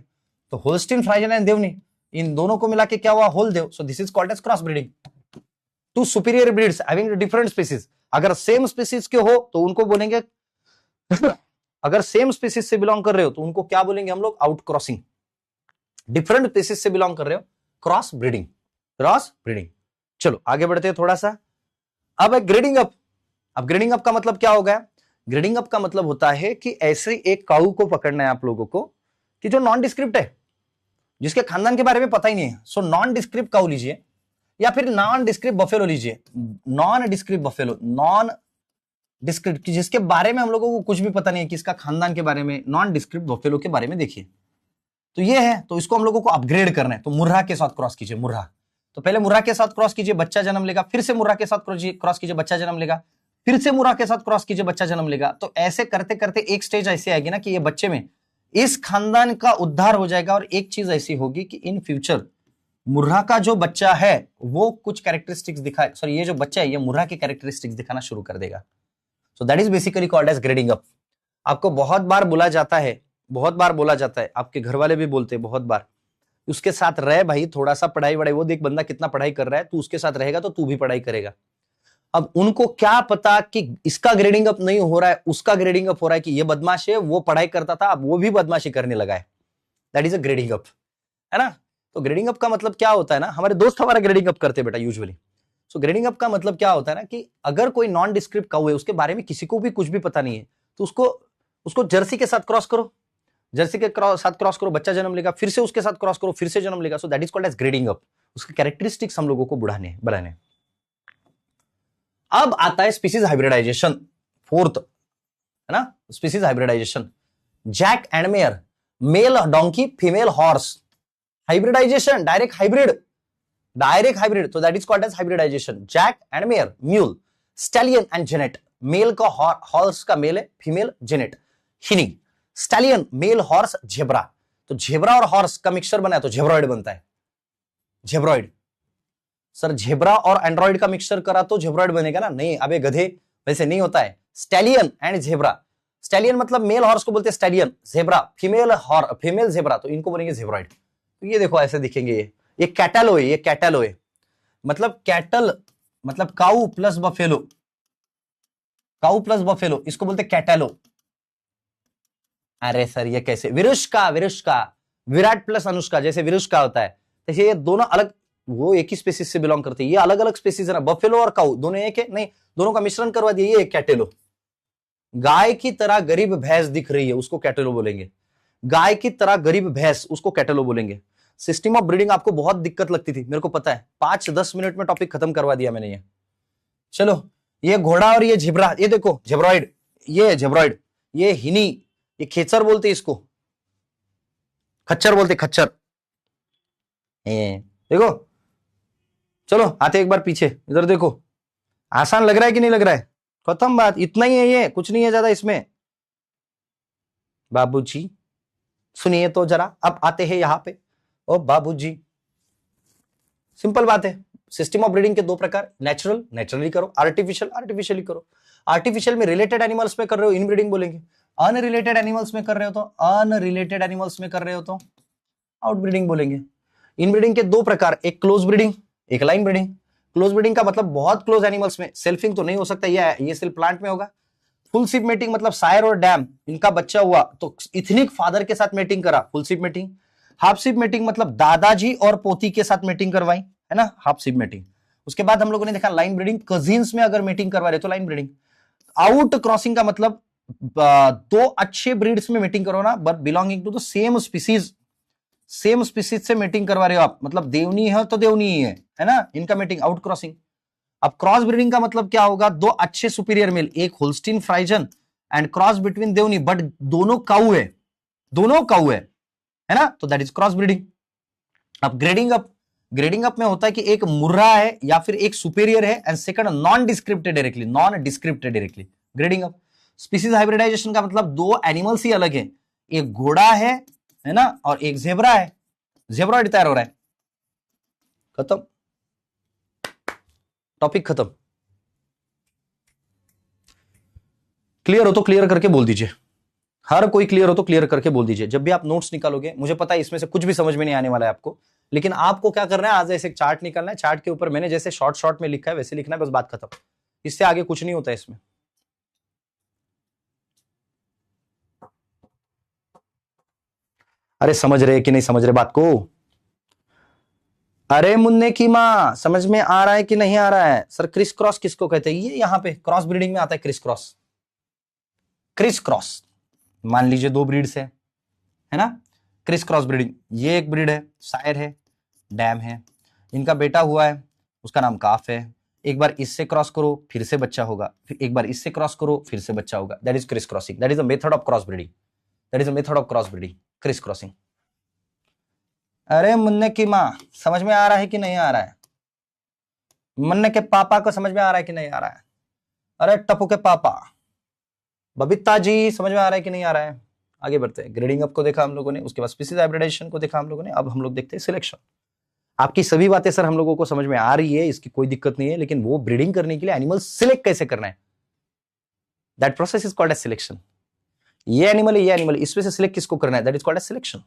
तो होल्स्टीन फ्राइजन एंड देवनी, इन दोनों को मिला के क्या हुआ, Holdeo. So this is called as cross breeding, two superior breeds having different species. अगर सेम स्पीसीज के हो तो उनको बोलेंगे अगर सेम स्पीसीज से बिलोंग कर रहे हो तो उनको क्या बोलेंगे हम लोग, आउट क्रॉसिंग। डिफरेंट स्पीसीज से बिलोंग कर रहे हो, क्रॉस ब्रीडिंग। चलो आगे बढ़ते हैं थोड़ा सा। अब ग्रेडिंग अप। अब ग्रेडिंग अप का मतलब क्या हो गया, ग्रेडिंग अप का मतलब होता है कि ऐसे एक काऊ को पकड़ना है आप लोगों को कि जो नॉन डिस्क्रिप्ट है, जिसके खानदान के बारे में पता ही नहीं है। सो नॉन डिस्क्रिप्ट काऊ लीजिए या फिर नॉन डिस्क्रिप्ट बफेलो लीजिए, non describe buffalo, non describe जिसके बारे में हम लोगों को कुछ भी पता नहीं है, किसका खानदान के बारे में, नॉन डिस्क्रिप्ट बफेलो के बारे में देखिए। तो ये है, तो इसको हम लोगों को अपग्रेड करना है, तो मुर्रा के साथ क्रॉस कीजिए, मुर्रा। तो पहले मुर्रा के साथ क्रॉस कीजिए, बच्चा जन्म लेगा, फिर से मुर्रा के साथ क्रॉस कीजिए, बच्चा जन्म लेगा, फिर से मुर्रा के साथ क्रॉस कीजिए, बच्चा जन्म लेगा। तो ऐसे करते करते एक स्टेज ऐसी आएगी ना कि ये बच्चे में इस खानदान का उद्धार हो जाएगा, और एक चीज ऐसी होगी कि इन फ्यूचर मुर्रा का जो बच्चा है वो कुछ कैरेक्टरिस्टिक्स दिखाए, सॉरी ये जो बच्चा है ये मुर्रा के कैरेक्टरिस्टिक्स दिखाना शुरू कर देगा। So that is basically called as grading up. आपको बहुत बार बोला जाता है, आपके घर वाले भी बोलते हैं बहुत बार उसके साथ रह भाई, थोड़ा सा पढ़ाई वढ़ाई, वो देख बंदा कितना पढ़ाई कर रहा है, तू उसके साथ रहेगा तो तू भी पढ़ाई करेगा। अब उनको क्या पता कि इसका ग्रेडिंग अप नहीं हो रहा है, उसका ग्रेडिंग अप हो रहा है, कि ये बदमाश है, वो पढ़ाई करता था अब वो भी बदमाशी करने लगा है। That is a grading up, है ना। तो ग्रेडिंग अप का मतलब क्या होता है ना, हमारे दोस्त हमारा ग्रेडिंग अप करते हैं बेटा यूजुअली। सो ग्रेडिंग अप का मतलब क्या होता है ना, कि अगर कोई नॉन डिस्क्रिप्ट काऊ है, उसके बारे में किसी को भी कुछ भी पता नहीं है, तो उसको जर्सी के साथ क्रॉस करो, जर्सी के साथ क्रॉस करो, बच्चा जन्म लेगा, फिर से उसके साथ क्रॉस करो, फिर से जन्म लेगा। So that is called as grading up. उसके कैरेक्टरिस्टिक्स हम लोगों को बढ़ाने। अब आता है स्पीसीज हाइब्रिडाइजेशन, फोर्थ, है ना, species hybridisation. Jack and mare, male donkey female horse, hybridisation, direct hybrid, तो that is called as hybridisation. Jack and mare, mule, stallion and jennet, male का हॉर्स का मेल है, female jennet. Hinny, stallion, male horse, zebra, तो जेब्रा और हॉर्स का मिक्सचर बना है तो जेब्रॉइड बनता है, जेब्रॉइड। सर जेब्रा और एंड्रॉइड का मिक्सचर करा तो जेब्रॉइड बनेगा ना, नहीं अबे गधे, वैसे नहीं होता है। स्टैलियन एंड जेब्रा, स्टैलियन मतलब मेल हॉर्स को बोलते हैं स्टैलियन, जेब्रा फीमेल जेब्रा, तो इनको बोलेंगे जेब्रॉइड। तो ये देखो ऐसे दिखेंगे, ये कैटलो है, ये कैटलो है, मतलब कैटल मतलब काऊ प्लस बफेलो, काऊ प्लस बफेलो, इसको बोलते कैटलो। अरे सर ये कैसे, विरुष्का, विराट प्लस अनुष्का, जैसे विरुष्का होता है, जैसे ये दोनों अलग, वो एक ही स्पीसीज से बिलोंग करते हैं, ये अलग अलग स्पीसीज है ना, बफेलो और काऊ दोनों एक है, नहीं दोनों का मिश्रण करवा दिया, ये कैटेलो। गाय की तरह गरीब भैंस दिख रही है, उसको कैटेलो बोलेंगे। गाय की तरह गरीब भैंस, उसको कैटेलो बोलेंगे। सिस्टम ऑफ ब्रीडिंग आपको बहुत दिक्कत लगती थी, मेरे को पता है, 5-10 मिनट में टॉपिक खत्म करवा दिया मैंने ये। चलो, ये घोड़ा और ये झिब्रा, ये देखो जेब्रॉइड, ये जेब्रॉइड, ये हिनी, ये खेचर बोलते इसको, खच्चर बोलते, खच्चर, देखो। चलो आते एक बार पीछे, इधर देखो, आसान लग रहा है कि नहीं लग रहा है, खत्म बात, इतना ही है, ये कुछ नहीं है ज्यादा इसमें। बाबूजी सुनिए तो जरा, अब आते हैं यहां पे, ओ बाबूजी, सिंपल बात है। सिस्टम ऑफ ब्रीडिंग के दो प्रकार, नेचुरली करो, आर्टिफिशियली करो। आर्टिफिशियल में रिलेटेड एनिमल्स में कर रहे हो, इनब्रीडिंग बोलेंगे। अनरिलेटेड एनिमल्स में कर रहे हो तो आउटब्रीडिंग बोलेंगे। इनब्रीडिंग के दो प्रकार, एक क्लोज ब्रीडिंग, एक लाइन ब्रीडिंग। क्लोज ब्रीडिंग का मतलब बहुत क्लोज एनिमल्स में, सेल्फिंग तो नहीं हो सकता, ये सिर्फ प्लांट में होगा। फुल शिप मेटिंग मतलब सायर और डैम, इनका बच्चा हुआ तो इथनिक फादर के साथ मेटिंग करा, full sib mating. Half sib mating मतलब दादाजी और पोती के साथ मेटिंग करवाई, है ना, हाफ शिप मेटिंग। उसके बाद हम लोगों ने देखा लाइन ब्रीडिंग, कजिन्स में अगर मेटिंग करवा रहे तो लाइन ब्रीडिंग। आउट क्रॉसिंग का मतलब दो अच्छे ब्रीड्स में मेटिंग करो ना, but belonging to the same species से मेटिंग करवा रहे हो आप, मतलब देवनी है तो देवनी ही है ना, इनका मेटिंग, आउट क्रॉसिंग। अब क्रॉस ब्रीडिंग का मतलब क्या होगा, दो अच्छे सुपीरियर मेल, एक Holstein Friesian and cross between Deoni, but दोनों काऊ है ना, तो दैट इज क्रॉस ब्रीडिंग। अब ग्रेडिंग अप में होता है कि एक मुर्रा है या फिर एक सुपीरियर है, and second non descripted directly, grading up. Species hybridisation का मतलब दो एनिमल्स ही अलग है, एक घोड़ा है ना, और एक जेब्रा है, जेब्रॉइड तैयार हो रहा है, खत्म, टॉपिक खत्म। क्लियर हो तो क्लियर करके बोल दीजिए, हर कोई क्लियर हो तो क्लियर करके बोल दीजिए। जब भी आप नोट्स निकालोगे, मुझे पता है इसमें से कुछ भी समझ में नहीं आने वाला है आपको, लेकिन आपको क्या करना है, आज ऐसे एक चार्ट निकालना है, चार्ट के ऊपर मैंने जैसे शॉर्ट में लिखा है वैसे लिखना है, बस बात खत्म, इससे आगे कुछ नहीं होता है इसमें। अरे समझ रहे कि नहीं समझ रहे बात को, अरे मुन्ने की मां, समझ में आ रहा है कि नहीं आ रहा है। सर क्रिस क्रॉस किसको कहते हैं, ये यहां पे क्रॉस ब्रीडिंग में आता है, क्रिस क्रॉस, मान लीजिए दो ब्रीड्स है ना, क्रिस क्रॉस ब्रीडिंग, ये एक ब्रीड है, सायर है, डैम है, इनका बेटा हुआ है, उसका नाम काफ है, एक बार इससे क्रॉस करो फिर से बच्चा होगा, फिर एक बार इससे क्रॉस करो फिर से बच्चा होगा, that is criss crossing, that is a method of cross breeding, criss crossing. अरे मुन्ने की मां, समझ में आ रहा है कि नहीं आ रहा है, मुन्ने के पापा को समझ में आ रहा है कि नहीं आ रहा है, अरे टप्पू के पापा, बबीता जी समझ में आ रहा है कि नहीं आ रहा है। आगे बढ़ते हैं, ग्रेडिंग अप को देखा हम लोगों ने, उसके बाद स्पीसीज हाइब्रिडाइजेशन को देखा हम लोगों ने, अब हम लोग देखते हैं सिलेक्शन। आपकी सभी बातें सर हम लोगों को समझ में आ रही है, इसकी कोई दिक्कत नहीं है, लेकिन वो ब्रीडिंग करने के लिए एनिमल सिलेक्ट कैसे करना है, that process is called as selection. ये एनिमल, इसमें से सिलेक्ट किसको करना है, that is called as selection.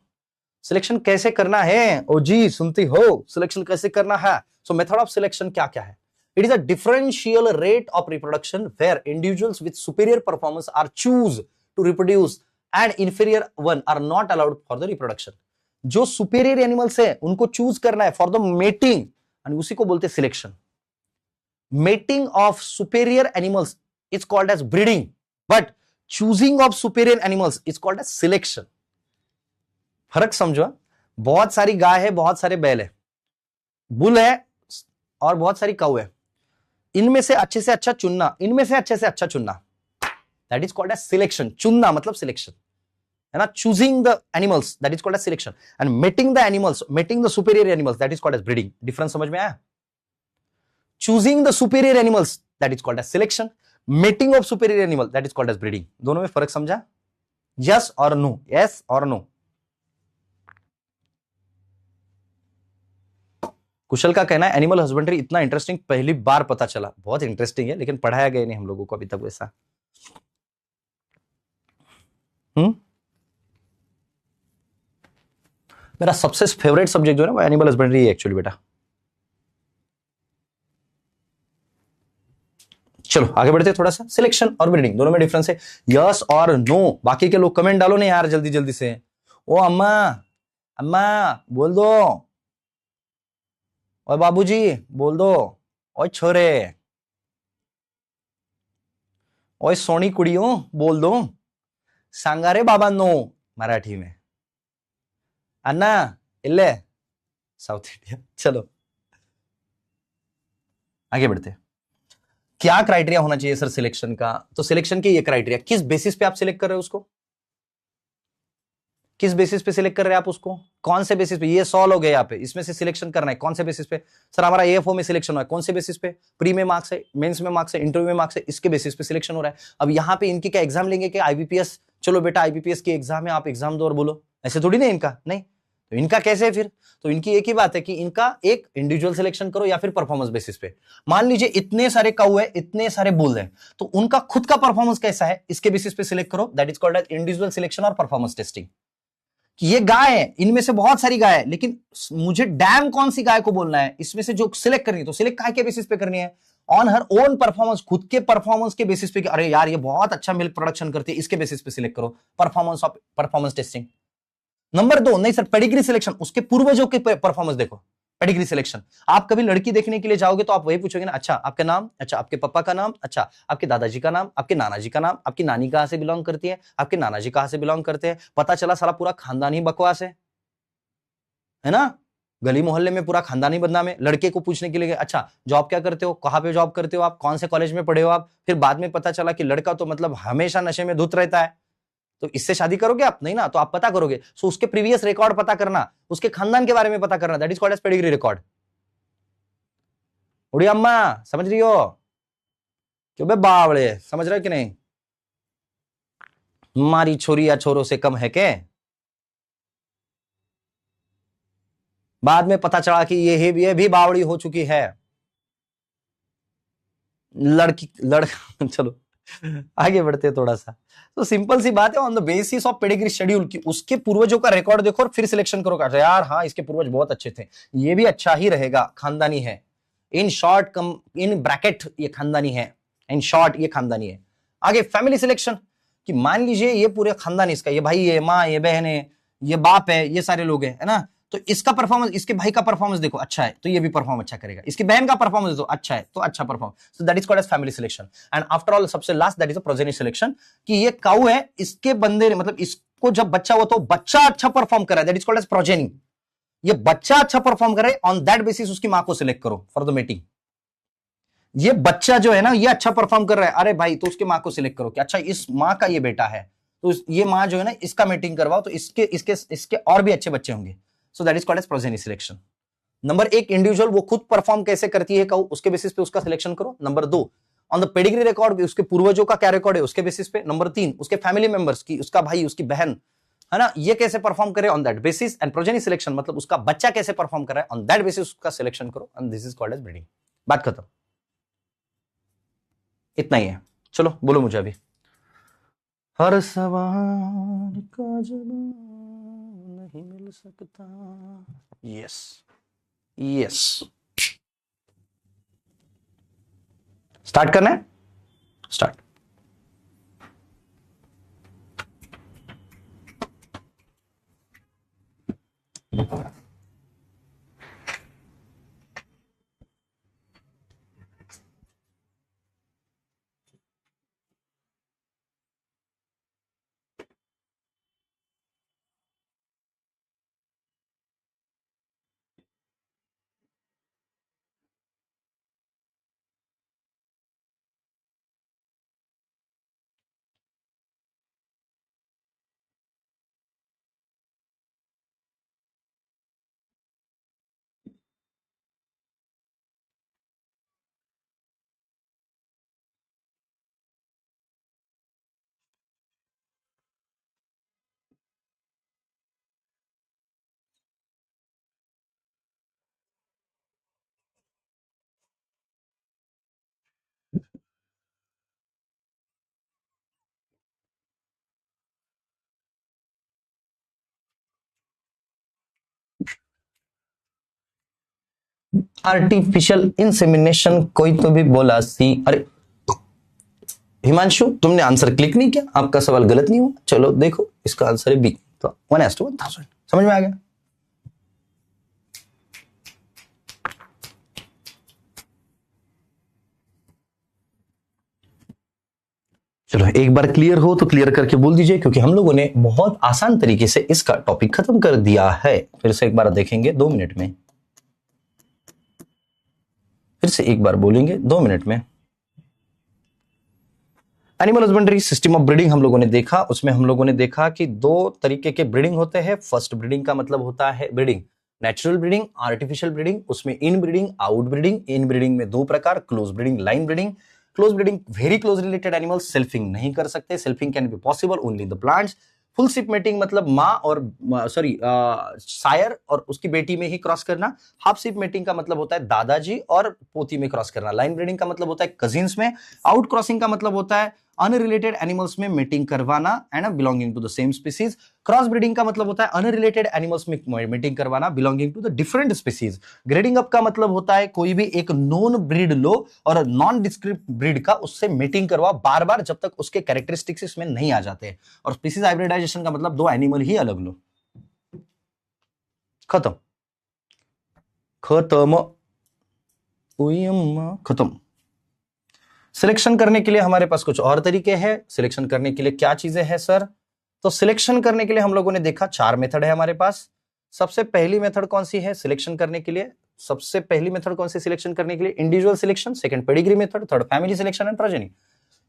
Selection कैसे करना है? ओ जी सुनती हो, सिलेक्शन कैसे करना है? सो मेथड ऑफ सिलेक्शन क्या क्या है? It is a differential rate of reproduction where individuals with superior performance are choose to reproduce and inferior one are not allowed for the reproduction. जो सुपीरियर एनिमल्स है उनको चूज करना है फॉर द मेटिंग, और उसी को बोलते हैं selection. Mating of superior animals is called as breeding, but choosing of superior animals is called as selection. फर्क समझो। बहुत सारी गाय है, बहुत सारे बैल है, बुल है और बहुत सारी काऊ है, इनमें से अच्छे से अच्छा चुनना, इनमें से अच्छे से अच्छा चुनना, that is called as selection. चुनना मतलब सिलेक्शन है ना, choosing the animals that is called as selection, and mating the animals, mating the superior animals that is called as breeding. Difference समझ में आया? Choosing the superior animals that is called as selection, mating of superior animal that is called as breeding. दोनों में फर्क समझा? यस और नो, यस और नो। कुशल का कहना है एनिमल हस्बेंड्री इतना इंटरेस्टिंग पहली बार पता चला। बहुत इंटरेस्टिंग है, लेकिन पढ़ाया गया नहीं हम लोगों को अभी तक वैसा। मेरा सबसे फेवरेट सब्जेक्ट जो है ना वो एनिमल हस्बेंड्री है एक्चुअली बेटा। चलो आगे बढ़ते थोड़ा सा। सिलेक्शन और ब्रीडिंग दोनों में डिफरेंस है, यस और नो। बाकी के लोग कमेंट डालो ना यार जल्दी जल्दी से। ओ अम्मा, अम्मा बोल दो, ओए बाबूजी बोल दो, ओए छोरे, ओए सोनी कुड़ियों बोल दो, सांगारे बाबा नो मराठी में, अन्ना इल्ले साउथ इंडिया। चलो आगे बढ़ते हैं। क्या क्राइटेरिया होना चाहिए सर सिलेक्शन का? तो सिलेक्शन के ये क्राइटेरिया, किस बेसिस पे आप सिलेक्ट कर रहे हो उसको, किस बेसिस पे सिलेक्ट कर रहे हैं आप उसको, कौन से बेसिस पे? ये 100 लोग है यहाँ पे, इसमें से सिलेक्शन करना है, कौन से बेसिस पे? सर हमारा एएफओ में सिलेक्शन हुआ है, कौन से बेसिस पे? प्री में मार्क्स है, मेंस में मार्क्स है, इंटरव्यू में मार्क्स है, इसके बेसिस पे सिलेक्शन हो रहा है। अब यहाँ पे इनकी क्या एग्जाम लेंगे कि आईबीपीएस, चलो बेटा आईबीपीएस की एग्जाम है, आप एग्जाम दो और बोलो, ऐसे थोड़ी ना इनका, नहीं। तो इनका कैसे है फिर? तो इनकी एक ही बात है कि इनका एक इंडिविजुअल सिलेक्शन करो या फिर परफॉर्मेंस बेसिस पे। मान लीजिए इतने सारे काऊ है, इतने सारे बुल है, तो उनका खुद का परफॉर्मेंस कैसा है इसके बेसिस पे सिलेक्ट करो, that is called as individual selection और परफॉर्मेंस टेस्टिंग। कि ये गाय है, इनमें से बहुत सारी गाय है, लेकिन मुझे डैम कौन सी गाय को बोलना है, इसमें से जो सिलेक्ट करनी है, तो सिलेक्ट काय के बेसिस पे करनी है? ऑन हर ओन परफॉर्मेंस, खुद के परफॉर्मेंस के बेसिस पे कि अरे यार ये बहुत अच्छा मिल्क प्रोडक्शन करती है, इसके बेसिस पे सिलेक्ट करो, performance of performance testing. Number 2, नहीं सर पेडिग्री सिलेक्शन, उसके पूर्वजों के परफॉर्मेंस देखो, पेडिग्री सिलेक्शन। आप कभी लड़की देखने के लिए जाओगे तो आप वही पूछोगे ना, अच्छा आपका नाम, अच्छा आपके पापा का नाम, अच्छा आपके दादाजी का नाम, आपके नाना जी का नाम, आपकी नानी कहां से बिलोंग करती है, आपके नाना जी कहां से बिलोंग करते हैं। पता चला सारा पूरा खानदान ही बकवास है ना, गली मोहल्ले में पूरा खानदान ही बदनाम है। लड़के को पूछने के लिए अच्छा जॉब क्या करते हो, कहां पे जॉब करते हो आप, कौन से कॉलेज में पढ़े हो आप, फिर बाद में पता चला कि लड़का तो मतलब हमेशा नशे में धुत रहता है, तो इससे शादी करोगे आप? नहीं ना, तो आप पता करोगे, सो उसके प्रीवियस रिकॉर्ड पता करना, उसके खानदान के बारे में पता करना, that is called as pedigree record. उड़ी अम्मा समझ रही हो? क्यों बे बावड़े, समझ रहे हो कि नहीं? हमारी छोरी या छोरों से कम है क्या? बाद में पता चला कि ये भी बावड़ी हो चुकी है लड़की लड़का। चलो आगे बढ़ते हैं थोड़ा सा। तो सिंपल सी बात है, on the basis of pedigree schedule की उसके पूर्वजों का रिकॉर्ड देखो और फिर सिलेक्शन करो। अरे यार हाँ इसके पूर्वज बहुत अच्छे थे, ये भी अच्छा ही रहेगा, खानदानी है, in short come in bracket ये खानदानी है, इन शॉर्ट ये खानदानी है। आगे फैमिली सिलेक्शन, कि मान लीजिए ये पूरे खानदान इसका, ये भाई है, माँ, ये बहन है, ये बाप है, ये सारे लोग है ना, तो इसका परफॉर्मेंस, इसके भाई का परफॉर्मेंस देखो अच्छा है तो ये भी परफॉर्म अच्छा करेगा, इसकी बहन का परफॉर्मेंस देखो अच्छा है तो अच्छा perform, so that is called as family selection. And after all सबसे last that is a progeny selection, कि ये काऊ है, इसके बंदे ने मतलब इसको जब बच्चा हुआ तो बच्चा अच्छा परफॉर्म कर रहा है, that is called as progeny. ये बच्चा अच्छा परफॉर्म करे, ऑन दैट बेसिस उसकी मां को सिलेक्ट करो फॉर द मीटिंग। ये बच्चा जो है ना ये अच्छा परफॉर्म कर रहा है, अरे भाई तो उसकी मां को सिलेक्ट करो कि अच्छा इस मां का ये बेटा है, तो ये मां जो है ना इसका मीटिंग करवाओ, तो इसके इसके इसके और भी अच्छे बच्चे होंगे, so that is called as progeny selection. Number 1 individual वो खुद परफॉर्म कैसे करती है उसके बेसिस पे उसका सिलेक्शन करो। Number 2 on the pedigree record, उसके पूर्वजों का क्या रिकॉर्ड है उसके बेसिस पे। नंबर 3 उसके फैमिली मेंबर्स की, उसका भाई उसकी बहन है ना, ये कैसे परफॉर्म करे on that basis. And progeny selection मतलब उसका बच्चा कैसे परफॉर्म कर रहा है, ऑन दैट बेसिस उसका सिलेक्शन करो, and this is called as breeding. बात खत्म, इतना ही है। चलो बोलो मुझे अभी। हर सवाल का जवाब नहीं मिल सकता। यस यस, स्टार्ट करना है, स्टार्ट। आर्टिफिशियल इंसेमिनेशन कोई तो भी बोला सी। अरे हिमांशु, तुमने आंसर क्लिक नहीं किया, आपका सवाल गलत नहीं हुआ। चलो देखो, इसका आंसर है बी। तो 1:1000 समझ में आ गया। चलो एक बार क्लियर हो तो क्लियर करके बोल दीजिए, क्योंकि हम लोगों ने बहुत आसान तरीके से इसका टॉपिक खत्म कर दिया है। फिर से एक बार देखेंगे 2 मिनट में, फिर से एक बार बोलेंगे 2 मिनट में। Animal husbandry system of breeding हम लोगों ने देखा। उसमें हम लोगों ने देखा कि 2 तरीके के ब्रीडिंग होते हैं। फर्स्ट ब्रीडिंग का मतलब होता है breeding, natural breeding, artificial breeding. उसमें inbreeding, outbreeding. Inbreeding में 2 प्रकार, close breeding, line breeding. Close breeding, very close related animals selfing नहीं कर सकते। Selfing can be possible only in the plants. Full sib mating मतलब माँ और सायर और उसकी बेटी में ही क्रॉस करना। हाफ शिप मेटिंग का मतलब होता है दादाजी और पोती में क्रॉस करना। लाइन ब्रीडिंग का मतलब होता है कजिन्स में। आउट क्रॉसिंग का मतलब होता है अनरिलेटेड एनिमल्स में मीटिंग करवाना and belonging to the same species. Cross breeding का मतलब होता है अनरिलेटेड एनिमल्स में मीटिंग करवाना belonging to the different species. Grading up का मतलब होता है कोई भी एक नॉन ब्रीड लो और नॉन डिस्क्रिप्ट ब्रीड का उससे मीटिंग करवाओ बार बार जब तक उसके कैरेक्टरिस्टिक्स इसमें नहीं आ जाते। और स्पीसीज हाइब्रिडाइजेशन का मतलब 2 एनिमल ही अलग लो। खत्म खत्म खत्म। सिलेक्शन करने के लिए हमारे पास कुछ और तरीके हैं। सिलेक्शन करने के लिए क्या चीजें हैं सर? तो सिलेक्शन करने के लिए हम लोगों ने देखा 4 मेथड है हमारे पास। सबसे पहली मेथड कौन सी है सिलेक्शन करने के लिए? सबसे पहली मेथड कौन सी सिलेक्शन करने के लिए? Individual selection. Second pedigree method. Third family selection and progeny.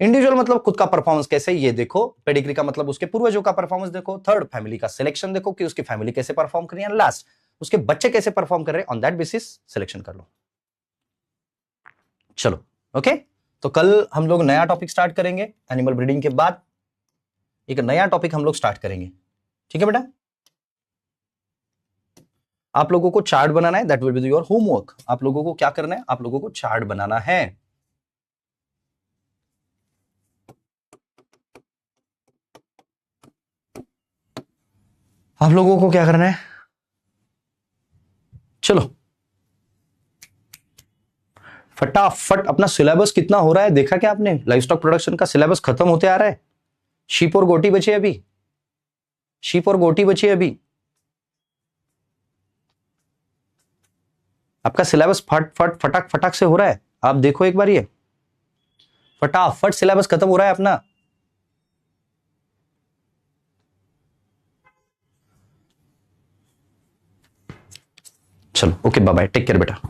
Individual मतलब खुद का परफॉर्मेंस कैसे, ये देखो। पेडिग्री का मतलब उसके पूर्वजों का परफॉर्मेंस देखो। थर्ड फैमिली का सिलेक्शन देखो कि उसकी फैमिली कैसे परफॉर्म कर रही है। लास्ट उसके बच्चे कैसे परफॉर्म कर रहे हैं, ऑन दैट बेसिस सिलेक्शन कर लो। चलो ओके। तो कल हम लोग नया टॉपिक स्टार्ट करेंगे। एनिमल ब्रीडिंग के बाद एक नया टॉपिक हम लोग स्टार्ट करेंगे। ठीक है बेटा? आप लोगों को चार्ट बनाना है, that will be your homework. आप लोगों को क्या करना है? आप लोगों को चार्ट बनाना है। आप लोगों को क्या करना है? चलो फटाफट अपना सिलेबस कितना हो रहा है देखा क्या आपने? लाइव स्टॉक प्रोडक्शन का सिलेबस खत्म होते आ रहा है। शीप और गोटी बची है अभी। शीप और गोटी बची है अभी। आपका सिलेबस फट फट फटाक फटाक से हो रहा है। आप देखो एक बार, ये फटाफट सिलेबस खत्म हो रहा है अपना। चलो okay, bye bye, take care बेटा।